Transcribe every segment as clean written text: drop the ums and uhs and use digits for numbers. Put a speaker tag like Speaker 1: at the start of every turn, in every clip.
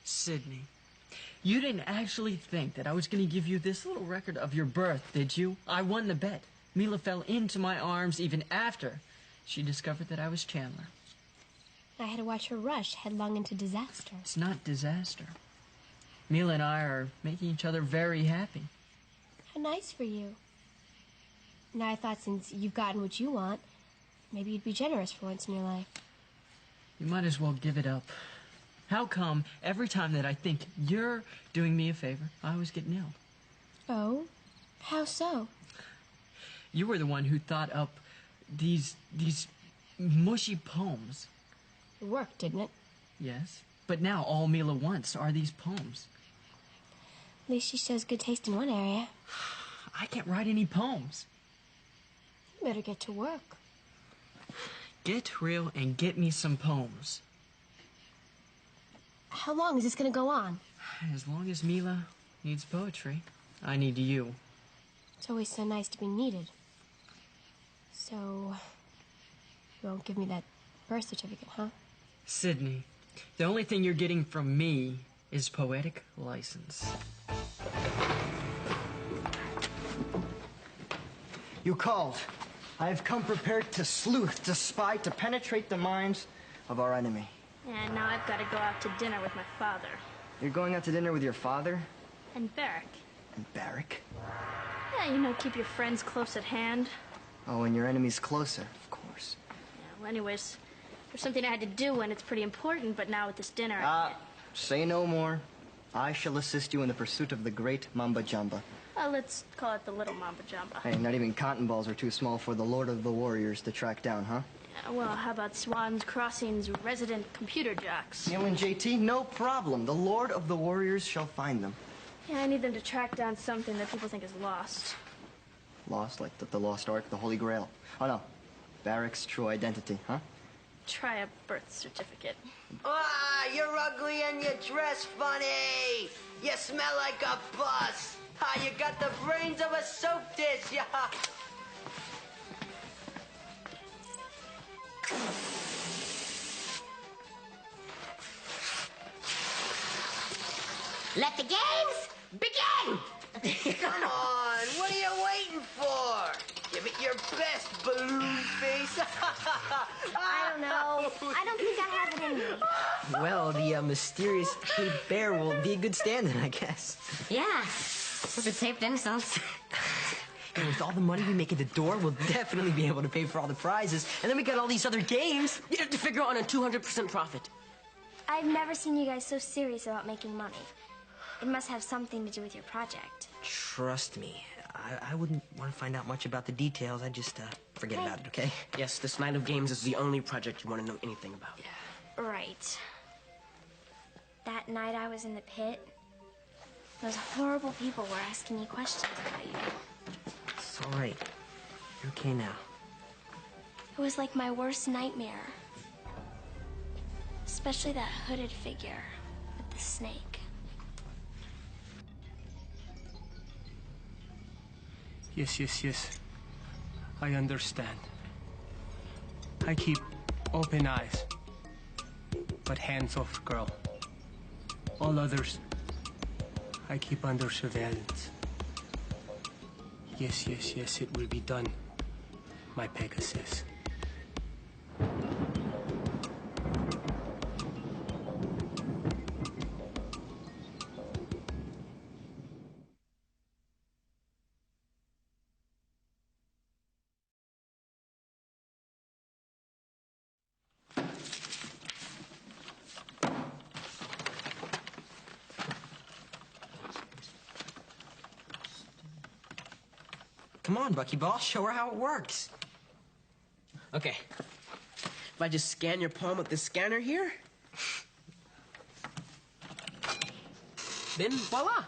Speaker 1: Sydney, you didn't actually think that I was going to give you this little record of your birth, did you? I won the bet. Mila fell into my arms even after she discovered that I was Chandler.
Speaker 2: I had to watch her rush headlong into disaster.
Speaker 1: It's not disaster. Mila and I are making each other very happy.
Speaker 2: How nice for you. Now I thought since you've gotten what you want, maybe you'd be generous for once in your life.
Speaker 1: You might as well give it up. How come every time that I think you're doing me a favor, I always get nailed?
Speaker 2: Oh? How so?
Speaker 1: You were the one who thought up these mushy poems.
Speaker 2: It worked, didn't it?
Speaker 1: Yes, but now all Mila wants are these poems.
Speaker 2: At least she shows good taste in one area.
Speaker 1: I can't write any poems.
Speaker 2: You better get to work.
Speaker 1: Get real and get me some poems.
Speaker 2: How long is this going to go on?
Speaker 1: As long as Mila needs poetry, I need you.
Speaker 2: It's always so nice to be needed. So, you won't give me that birth certificate, huh?
Speaker 1: Sydney, the only thing you're getting from me is poetic license.
Speaker 3: You called. I have come prepared to sleuth, to spy, to penetrate the minds of our enemy.
Speaker 4: And now I've got to go out to dinner with my father.
Speaker 3: You're going out to dinner with your father?
Speaker 4: And Barrick.
Speaker 3: And Barrick?
Speaker 4: Yeah, you know, keep your friends close at hand.
Speaker 3: Oh, and your enemy's closer, of course.
Speaker 4: Yeah, well, anyways, there's something I had to do, and it's pretty important, but now with this dinner,
Speaker 3: Say no more. I shall assist you in the pursuit of the great Mamba Jamba.
Speaker 4: let's call it the little Mamba Jamba.
Speaker 3: Hey, not even cotton balls are too small for the Lord of the Warriors to track down, huh?
Speaker 4: Yeah, well, how about Swans Crossing's resident computer jocks?
Speaker 3: You and JT, no problem. The Lord of the Warriors shall find them.
Speaker 4: Yeah, I need them to track down something that people think is lost.
Speaker 3: Lost, like the Lost Ark, the Holy Grail. Oh, no. Barrick's true identity, huh?
Speaker 4: Try a birth certificate.
Speaker 5: Ah, you're ugly and you dress funny. You smell like a bus. Ah, you got the brains of a soap dish. Yeah.
Speaker 6: Let the games begin!
Speaker 5: Come on, what are you waiting for? Give it your best, balloon face.
Speaker 2: I don't know. I don't think I have it in me.
Speaker 7: Well, the mysterious Cape Bear will be a good stand-in, I guess.
Speaker 6: Yeah, if it saved innocence.
Speaker 7: And with all the money we make at the door, we'll definitely be able to pay for all the prizes. And then we got all these other games. You have to figure on a 200% profit.
Speaker 8: I've never seen you guys so serious about making money. It must have something to do with your project.
Speaker 7: Trust me, I wouldn't want to find out much about the details. I'd just forget about it, okay? Yes, this night of games is the only project you want to know anything about. Yeah.
Speaker 8: Right. That night I was in the pit, those horrible people were asking me questions about you.
Speaker 7: It's all right. You're okay now.
Speaker 8: It was like my worst nightmare. Especially that hooded figure with the snake.
Speaker 9: Yes. I understand. I keep open eyes, but hands off, girl. All others, I keep under surveillance. Yes, it will be done, my Pegasus.
Speaker 7: Come on, Buckyball, show her how it works. Okay. If I just scan your palm with this scanner here, then voila.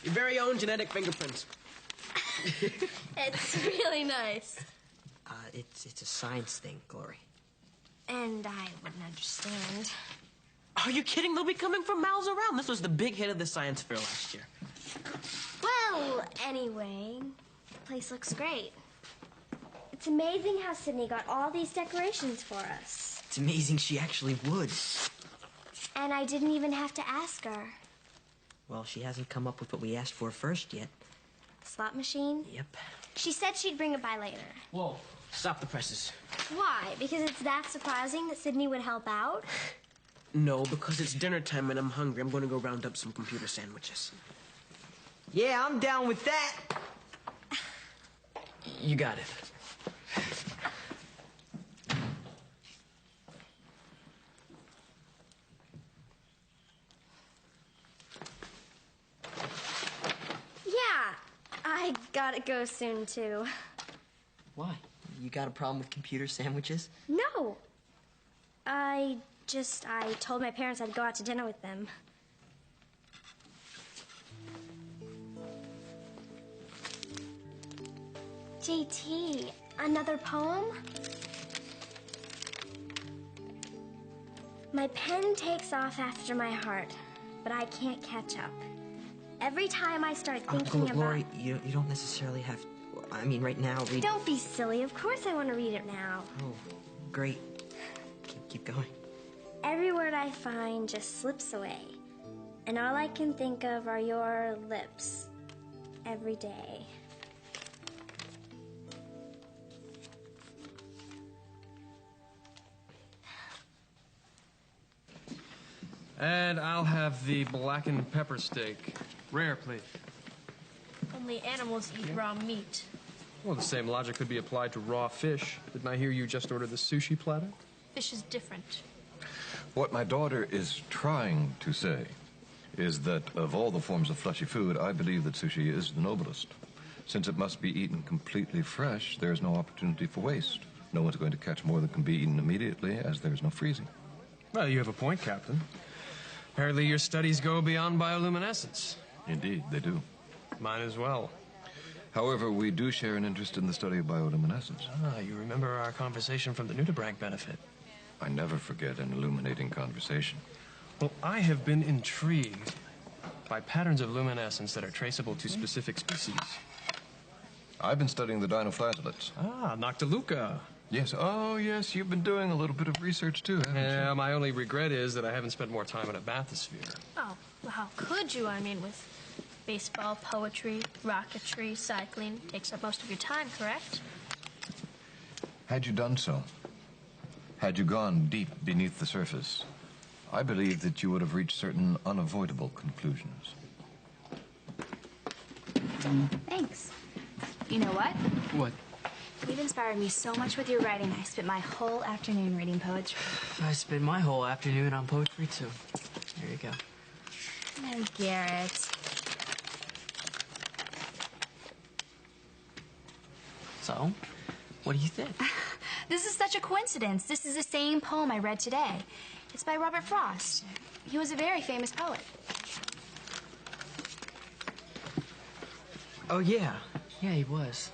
Speaker 7: Your very own genetic fingerprints.
Speaker 8: It's really nice.
Speaker 7: It's a science thing, Glory.
Speaker 8: And I wouldn't understand.
Speaker 7: Are you kidding? They'll be coming from miles around. This was the big hit of the science fair last year.
Speaker 8: Well, anyway, the place looks great. It's amazing how Sydney got all these decorations for us.
Speaker 7: It's amazing she actually would.
Speaker 8: And I didn't even have to ask her.
Speaker 7: Well, she hasn't come up with what we asked for first yet.
Speaker 8: Slot machine?
Speaker 7: Yep.
Speaker 8: She said she'd bring it by later.
Speaker 7: Whoa, stop the presses.
Speaker 8: Why? Because it's that surprising that Sydney would help out?
Speaker 7: No, because it's dinner time and I'm hungry. I'm going to go round up some computer sandwiches.
Speaker 3: Yeah, I'm down with that.
Speaker 7: You got it.
Speaker 8: Yeah, I gotta go soon, too.
Speaker 7: Why? You got a problem with computer sandwiches?
Speaker 8: No. I told my parents I'd go out to dinner with them. JT, another poem? My pen takes off after my heart, but I can't catch up. Every time I start thinking about...
Speaker 7: Lori, you don't necessarily have... I mean, right now, read...
Speaker 8: Don't be silly. Of course I want to read it now.
Speaker 7: Oh, great. Keep going.
Speaker 8: Every word I find just slips away. And all I can think of are your lips. Every day.
Speaker 10: And I'll have the blackened pepper steak. Rare, please.
Speaker 4: Only animals eat raw meat.
Speaker 10: Well, the same logic could be applied to raw fish. Didn't I hear you just order the sushi platter?
Speaker 4: Fish is different.
Speaker 11: What my daughter is trying to say is that of all the forms of fleshy food, I believe that sushi is the noblest. Since it must be eaten completely fresh, there is no opportunity for waste. No one's going to catch more than can be eaten immediately, as there is no freezing.
Speaker 10: Well, you have a point, Captain. Apparently your studies go beyond bioluminescence.
Speaker 11: Indeed, they do.
Speaker 10: Mine as well.
Speaker 11: However, we do share an interest in the study of bioluminescence.
Speaker 10: Ah, you remember our conversation from the Nudibranch benefit.
Speaker 11: I never forget an illuminating conversation.
Speaker 10: Well, I have been intrigued by patterns of luminescence that are traceable to specific species.
Speaker 11: I've been studying the dinoflagellates.
Speaker 10: Ah, Noctiluca.
Speaker 11: Yes. Oh, yes, you've been doing a little bit of research, too, haven't you?
Speaker 10: Yeah, my only regret is that I haven't spent more time in a bathysphere.
Speaker 4: Oh, well, how could you? I mean, with baseball, poetry, rocketry, cycling, takes up most of your time, correct?
Speaker 11: Had you done so, had you gone deep beneath the surface, I believe that you would have reached certain unavoidable conclusions.
Speaker 12: Thanks. You know what?
Speaker 10: What?
Speaker 12: You've inspired me so much with your writing. I spent my whole afternoon reading poetry.
Speaker 1: I spent my whole afternoon on poetry, too. There you go.
Speaker 12: Oh, Garrett.
Speaker 1: So, what do you think?
Speaker 12: This is such a coincidence. This is the same poem I read today. It's by Robert Frost. He was a very famous poet.
Speaker 1: Oh, yeah. Yeah, he was.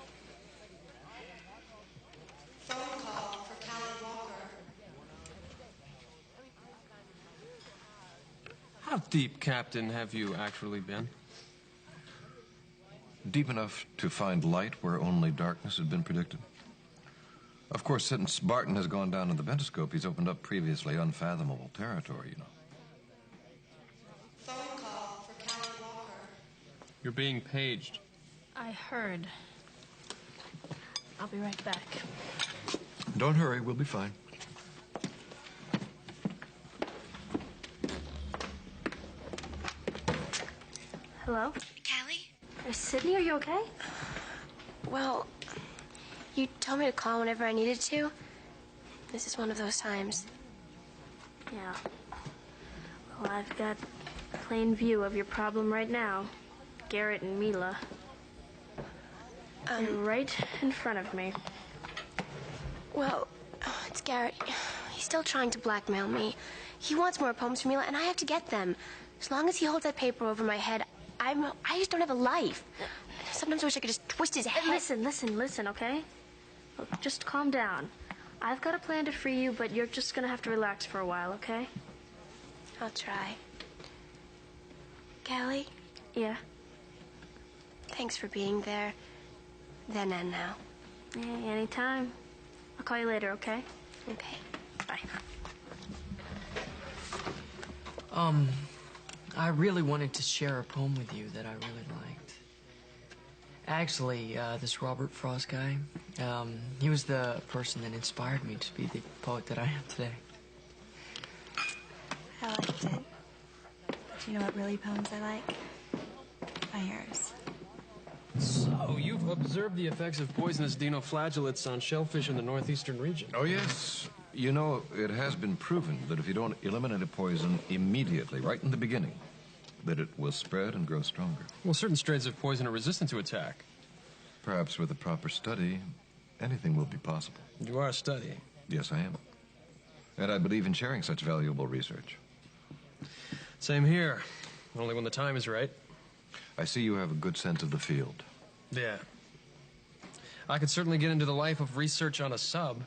Speaker 10: How deep, Captain, have you actually been?
Speaker 11: Deep enough to find light where only darkness had been predicted. Of course, since Barton has gone down in the Bentascope, he's opened up previously unfathomable territory, you know.
Speaker 13: Phone call for Callie Walker.
Speaker 10: You're being paged.
Speaker 4: I heard. I'll be right back.
Speaker 11: Don't hurry, we'll be fine.
Speaker 8: Hello?
Speaker 13: Callie?
Speaker 8: Sydney, are you okay?
Speaker 2: Well, you told me to call whenever I needed to. This is one of those times.
Speaker 4: Yeah. Well, I've got a plain view of your problem right now. Garrett and Mila. They're right in front of me.
Speaker 2: Well, it's Garrett. He's still trying to blackmail me. He wants more poems from Mila, and I have to get them. As long as he holds that paper over my head, I just don't have a life. Sometimes I wish I could just twist his head.
Speaker 4: Listen, okay? Look, just calm down. I've got a plan to free you, but you're just gonna have to relax for a while, okay?
Speaker 2: I'll try. Callie?
Speaker 4: Yeah?
Speaker 2: Thanks for being there. Then and now.
Speaker 4: Yeah, anytime. I'll call you later, okay?
Speaker 2: Okay.
Speaker 4: Bye.
Speaker 1: I really wanted to share a poem with you that I really liked. Actually, this Robert Frost guy, he was the person that inspired me to be the poet that I am today.
Speaker 12: I liked it. Do you know what really poems I like? My yours.
Speaker 10: So, you've observed the effects of poisonous dinoflagellates on shellfish in the northeastern region.
Speaker 11: Oh, yes. You know, it has been proven that if you don't eliminate a poison immediately, right in the beginning, that it will spread and grow stronger.
Speaker 10: Well, certain strains of poison are resistant to attack.
Speaker 11: Perhaps with a proper study, anything will be possible.
Speaker 10: You are studying?
Speaker 11: Yes, I am. And I believe in sharing such valuable research.
Speaker 10: Same here. Only when the time is right.
Speaker 11: I see you have a good sense of the field.
Speaker 10: Yeah. I could certainly get into the life of research on a sub.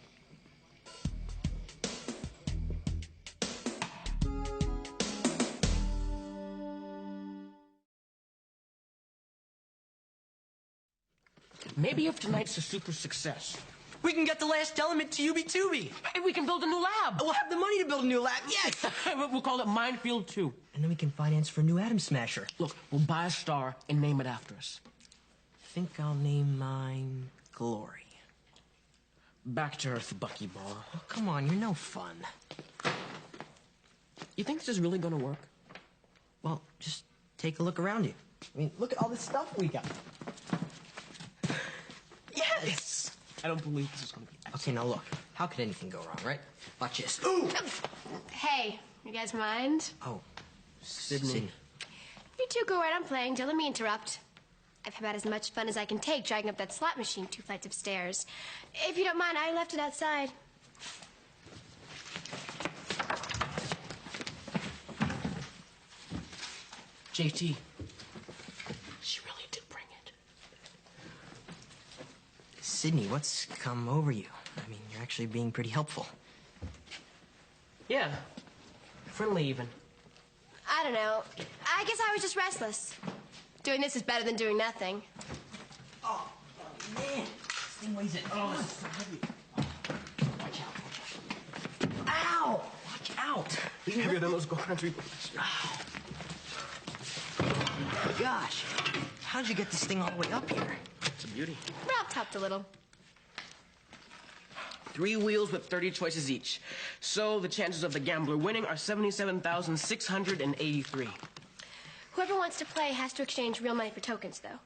Speaker 7: Maybe if tonight's a super success, we can get the last element to UB2B. And we can build a new lab.
Speaker 3: We'll have the money to build a new lab, yes!
Speaker 7: We'll call it Minefield 2.
Speaker 3: And then we can finance for a new atom smasher.
Speaker 7: Look, we'll buy a star and name it after us.
Speaker 3: Think I'll name mine Glory.
Speaker 7: Back to Earth, Buckyball.
Speaker 3: Oh, come on, you're no fun.
Speaker 7: You think this is really gonna work?
Speaker 3: Well, just take a look around you. I mean, look at all this stuff we got. Yes!
Speaker 7: I don't believe this is gonna be excellent.
Speaker 3: Okay, now look. How could anything go wrong, right? Watch this. Ooh!
Speaker 2: Hey, you guys mind?
Speaker 3: Oh,
Speaker 7: Sydney.
Speaker 2: You two go right on playing. Don't let me interrupt. I've had as much fun as I can take dragging up that slot machine 2 flights of stairs. If you don't mind, I left it outside.
Speaker 7: JT. She really did bring it.
Speaker 3: Sydney, what's come over you? I mean, you're actually being pretty helpful.
Speaker 7: Yeah. Friendly, even.
Speaker 2: I don't know. I guess I was just restless. Doing this is better than doing nothing.
Speaker 3: Oh, man. This thing weighs it. Oh, it's so heavy. Watch out. Ow! Watch out.
Speaker 7: Heavier than those country.
Speaker 3: Gosh. How'd you get this thing all the way up here?
Speaker 7: It's a beauty.
Speaker 2: Ralph helped a little.
Speaker 7: 3 wheels with 30 choices each. So the chances of the gambler winning are 77,683.
Speaker 2: Whoever wants to play has to exchange real money for tokens, though.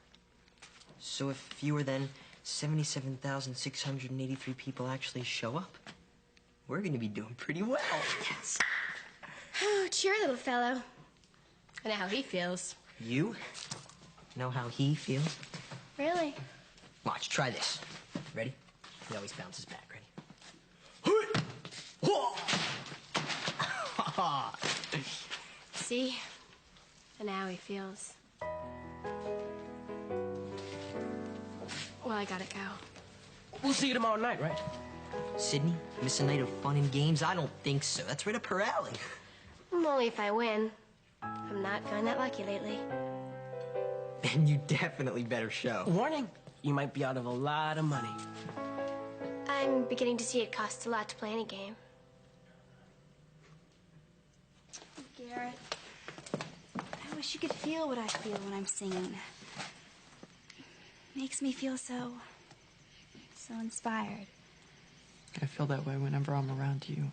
Speaker 3: So if fewer than 77,683 people actually show up, we're going to be doing pretty well. Yes.
Speaker 2: Oh, cheer, little fellow. I know how he feels.
Speaker 3: You know how he feels?
Speaker 2: Really?
Speaker 3: Watch, try this. Ready? He always bounces back. Ready?
Speaker 2: See? And how he feels. Well, I gotta go.
Speaker 7: We'll see you tomorrow night, right?
Speaker 3: Sydney, miss a night of fun and games? I don't think so. That's right up her alley.
Speaker 2: Only if I win. I'm not feeling that lucky lately.
Speaker 3: And you definitely better show.
Speaker 7: Warning, you might be out of a lot of money.
Speaker 2: I'm beginning to see it costs a lot to play any game.
Speaker 12: Garrett, I wish you could feel what I feel when I'm singing. Makes me feel so inspired.
Speaker 1: I feel that way whenever I'm around you.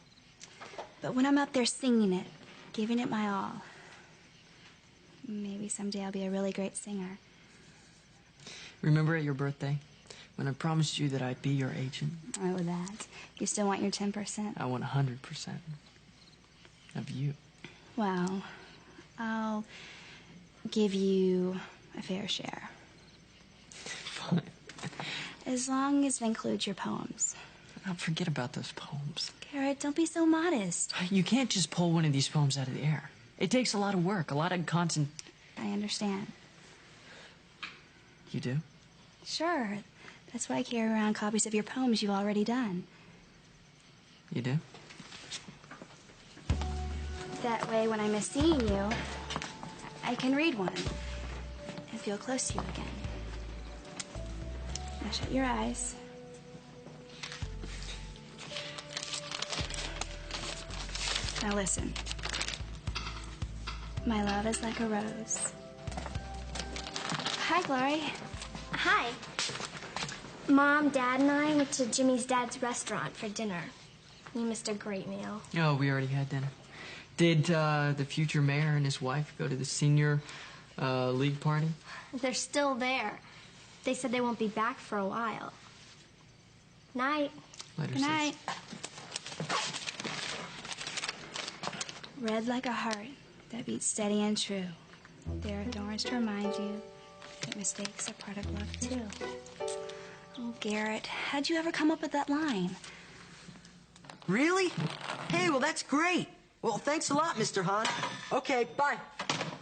Speaker 12: But when I'm up there singing it, giving it my all, maybe someday I'll be a really great singer.
Speaker 1: Remember at your birthday when I promised you that I'd be your agent?
Speaker 12: Oh, that. You still want your 10%?
Speaker 1: I want 100% of you.
Speaker 12: Well, I'll give you a fair share.
Speaker 1: Fine.
Speaker 12: As long as it includes your poems.
Speaker 1: Now forget about those poems.
Speaker 12: Garrett, don't be so modest.
Speaker 1: You can't just pull one of these poems out of the air. It takes a lot of work, a lot of constant...
Speaker 12: I understand.
Speaker 1: You do?
Speaker 12: Sure. That's why I carry around copies of your poems you've already done.
Speaker 1: You do?
Speaker 12: That way, when I miss seeing you, I can read one and feel close to you again. Now shut your eyes. Now listen.
Speaker 14: My love is like a rose.
Speaker 8: Hi, Glory. Hi. Mom, Dad, and I went to Jimmy's dad's restaurant for dinner. We missed a great meal.
Speaker 1: Oh, we already had dinner. Did the future mayor and his wife go to the senior league party?
Speaker 8: They're still there. They said they won't be back for a while. Night.
Speaker 1: Later,
Speaker 14: Good night. Red like a heart that beats steady and true. There are thorns to remind you that mistakes are part of love, too. Oh, Garrett, how'd you ever come up with that line?
Speaker 3: Really? Hey, well, that's great. Well, thanks a lot, Mr. Hahn. Okay, bye.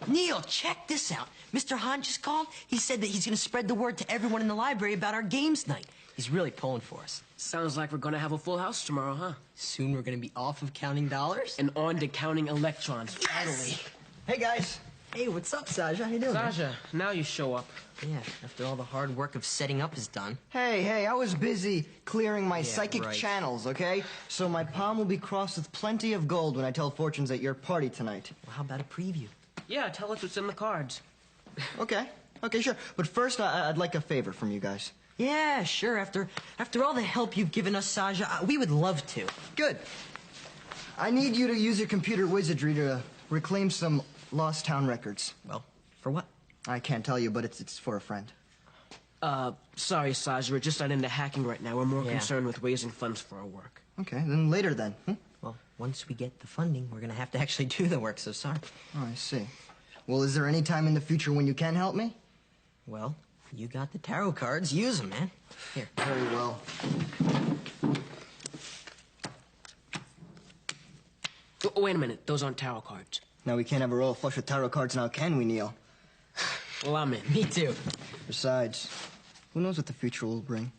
Speaker 3: Neil, check this out. Mr. Hahn just called. He said that he's going to spread the word to everyone in the library about our games night. He's really pulling for us.
Speaker 7: Sounds like we're gonna have a full house tomorrow, huh?
Speaker 3: Soon we're going to be off of counting dollars.
Speaker 7: And on to counting electrons, finally.
Speaker 3: Hey, guys. Hey, what's up, Saja? How you doing?
Speaker 7: Saja, now you show up.
Speaker 3: Yeah, after all the hard work of setting up is done.
Speaker 15: Hey, I was busy clearing my psychic channels, okay? So my palm will be crossed with plenty of gold when I tell fortunes at your party tonight.
Speaker 3: Well, how about a preview?
Speaker 7: Yeah, tell us what's in the cards.
Speaker 15: Okay, sure. But first, I'd like a favor from you guys.
Speaker 3: Yeah, sure. After all the help you've given us, Saja, we would love to.
Speaker 15: Good. I need you to use your computer wizardry to reclaim some lost town records.
Speaker 3: Well, for what?
Speaker 15: I can't tell you, but it's for a friend.
Speaker 7: Sorry, Saja, we're just not into hacking right now. We're more concerned with raising funds for our work.
Speaker 15: Okay, then later then.
Speaker 3: Well, once we get the funding, we're gonna have to actually do the work, so sorry.
Speaker 15: Oh, I see. Well, is there any time in the future when you can help me?
Speaker 3: Well, you got the tarot cards. Use them, man. Here.
Speaker 15: Very well.
Speaker 7: Oh, wait a minute. Those aren't tarot cards.
Speaker 15: Now, we can't have a royal flush with tarot cards now, can we, Neil?
Speaker 7: Well, I'm in. Me too.
Speaker 15: Besides, who knows what the future will bring?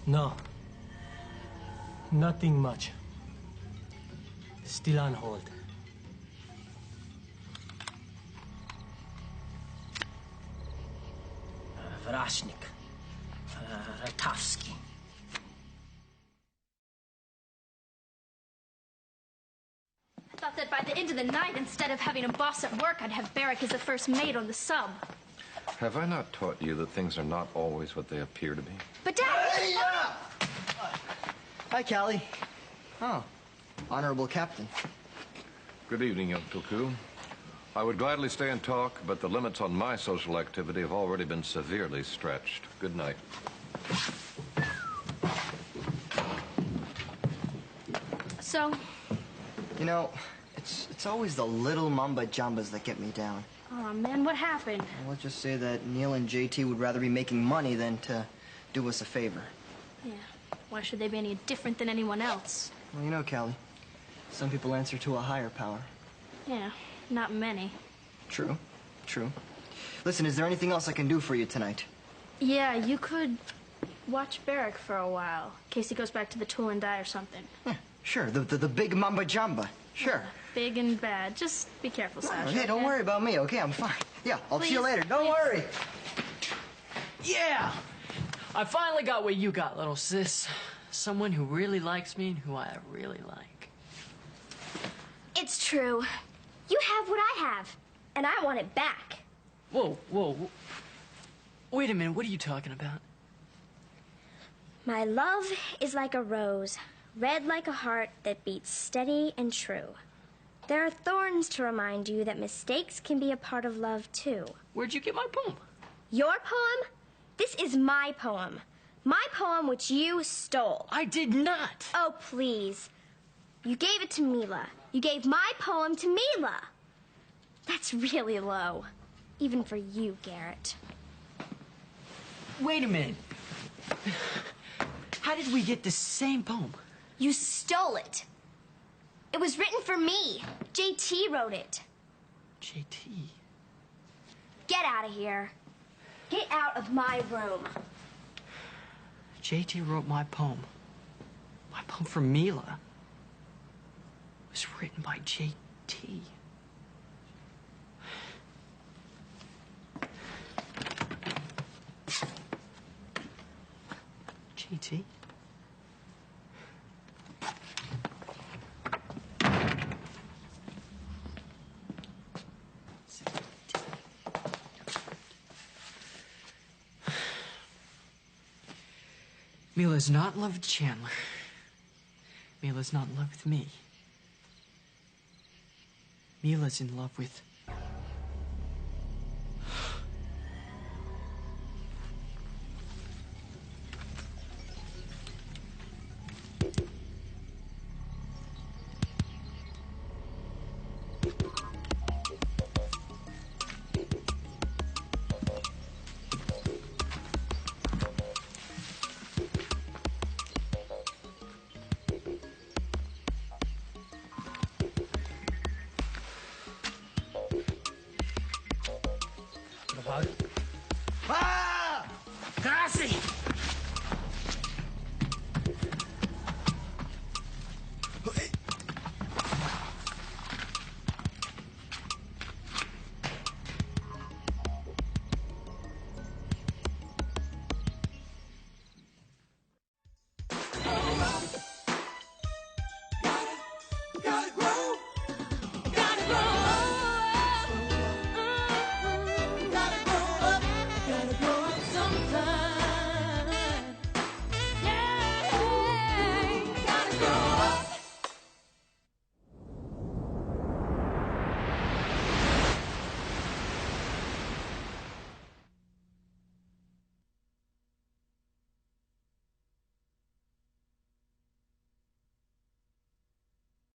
Speaker 9: No. Nothing much. Still on hold.
Speaker 7: Vrashnik. Ratowski.
Speaker 12: I thought that by the end of the night, instead of having a boss at work, I'd have Barrick as the first mate on the sub.
Speaker 11: Have I not taught you that things are not always what they appear to be?
Speaker 12: But Dad...
Speaker 15: Hey, Hi, Callie. Oh, honorable captain.
Speaker 11: Good evening, young Tulku. I would gladly stay and talk, but the limits on my social activity have already been severely stretched. Good night.
Speaker 12: So?
Speaker 15: You know, it's always the little mamba-jambas that get me down.
Speaker 12: Oh, man, what happened?
Speaker 15: Well, let's just say that Neil and JT would rather be making money than to do us a favor.
Speaker 12: Yeah. Why should they be any different than anyone else?
Speaker 15: Well, you know, Callie, some people answer to a higher power.
Speaker 12: Yeah, not many.
Speaker 15: True. Listen, is there anything else I can do for you tonight?
Speaker 12: Yeah, you could watch Barrick for a while, in case he goes back to the tool and die or something.
Speaker 15: Yeah, sure, the big mamba-jamba. Sure.
Speaker 12: Big and bad. Just be careful, Sasha.
Speaker 15: Hey, don't worry about me, okay? I'm fine. Yeah, I'll see you later. Don't worry.
Speaker 1: Yeah! I finally got what you got, little sis. Someone who really likes me and who I really like.
Speaker 8: It's true. You have what I have, and I want it back.
Speaker 1: Whoa. Wait a minute, what are you talking about?
Speaker 8: My love is like a rose, red like a heart that beats steady and true. There are thorns to remind you that mistakes can be a part of love, too.
Speaker 1: Where'd you get my poem?
Speaker 8: Your poem? This is my poem. My poem which you stole.
Speaker 1: I did not.
Speaker 8: Oh, please. You gave it to Mila. You gave my poem to Mila. That's really low. Even for you, Garrett.
Speaker 1: Wait a minute. How did we get the same poem?
Speaker 8: You stole it. It was written for me. JT wrote it.
Speaker 1: JT?
Speaker 8: Get out of here. Get out of my room.
Speaker 1: JT wrote my poem. My poem for Mila. It was written by JT.
Speaker 3: GT?
Speaker 1: Mila's not in love with Chandler. Mila's not in love with me. Mila's in love with...
Speaker 7: Ah! Grazie!